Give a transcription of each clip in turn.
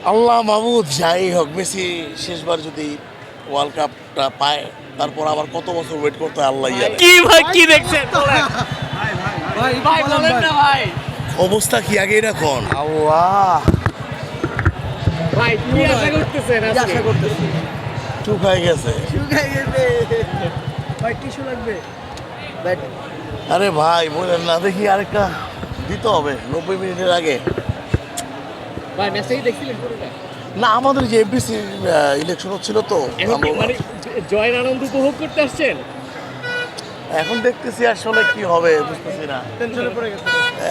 আল্লাহ মাহমুদ যাই হোক, মেসি শেষবার যদি ওয়ার্ল্ড কাপটা পায়, তারপর আবার কত বছর ওয়েট করতে হয় আল্লাহ জানে। কি ভাই কি দেখছেন বলেন ভাই বলেন না ভাই অবস্থা কি আগে এরকম আল্লাহ ভাই কি আশা করতেছেন আজকে চুপ হয়ে গেছে। ভাই টিস্যু লাগবে। আরে ভাই বলেন না, দেখি আরেকটা দিতে হবে 90 মিনিটের আগে। ভাই ম্যাচটা কি দেখছিলেন পুরোটা না, আমাদের যে এফডিসি ইলেকশন হচ্ছিল তো, এখন কি আমরা মানে জয়ের আনন্দ উপভোগ করতে আসছেন এখন দেখতেছি আসলে কি হবে বুঝতেছি না। টেনশনে পড়ে গেছে।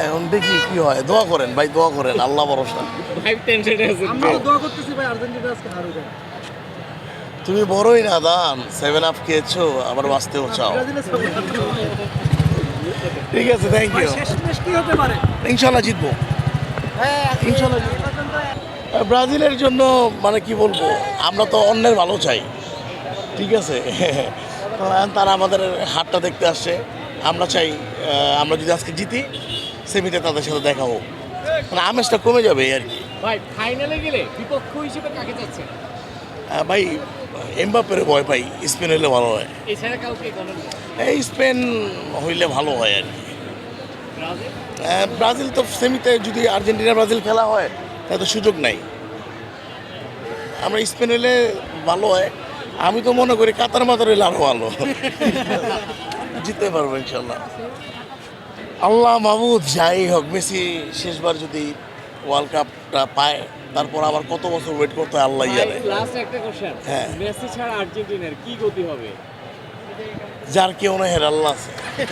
এখন দেখি কি হয়, দোয়া করেন ভাই, দোয়া করেন, আল্লাহ ভরসা। ভাই টেনশনে আছেন আমরা দোয়া করতেছি ভাই আর্জেন্টিনা আজকে হারুক। তুমি বড়ই না দান, 7 আপ খেয়েছো, আবার বাঁচতেও চাও। ব্রাজিলের সাপোর্ট। ঠিক আছে, থ্যাংক ভাই ইউ। শেষমেশ কি হতে পারে? ইনশাল্লাহ জিতবো, হ্যাঁ ইনশাল্লাহ জিতবো। ব্রাজিলের জন্য মানে কি বলবো, আমরা তো অন্যের ভালো চাই, ঠিক আছে। তো এখন তারা আমাদের হাটটা দেখতে আসছে, আমরা চাই আমরা যদি আজকে জিতি, সেমিতে তাদের সাথে দেখা হোক, মানে আমেজটা কমে যাবে এই আর কি। ভাই ফাইনালে গেলে বিপক্ষ হিসেবে কাকে চাচ্ছেন ভাই এমবাপ্পের ভয় পাই, স্পেন হইলে ভালো হয়। এছাড়া কাউকে গণন এই স্পেন হইলে ভালো হয় আর কি। ব্রাজিল ব্রাজিল তো সেমিতে যদি আর্জেন্টিনা ব্রাজিল খেলা হয় তাহলে তো সুযোগ নাই। আমরা স্পেন হইলে ভালো হয়। আমি তো মনে করি কাতার মাতার হইলে আরো ভালো, জিততে পারবো ইনশাল্লাহ। আল্লাহ মাহমুদ যাই হোক, মেসি শেষবার যদি ওয়ার্ল্ড কাপটা পায়, তারপর আবার কত বছর ওয়েট করতে হয় আল্লাহ জানে। লাস্ট একটা কোশ্চেন হ্যাঁ। মেসি ছাড়া আর্জেন্টিনার কি গতি হবে যার কেউ না হের আল্লাহ আছে।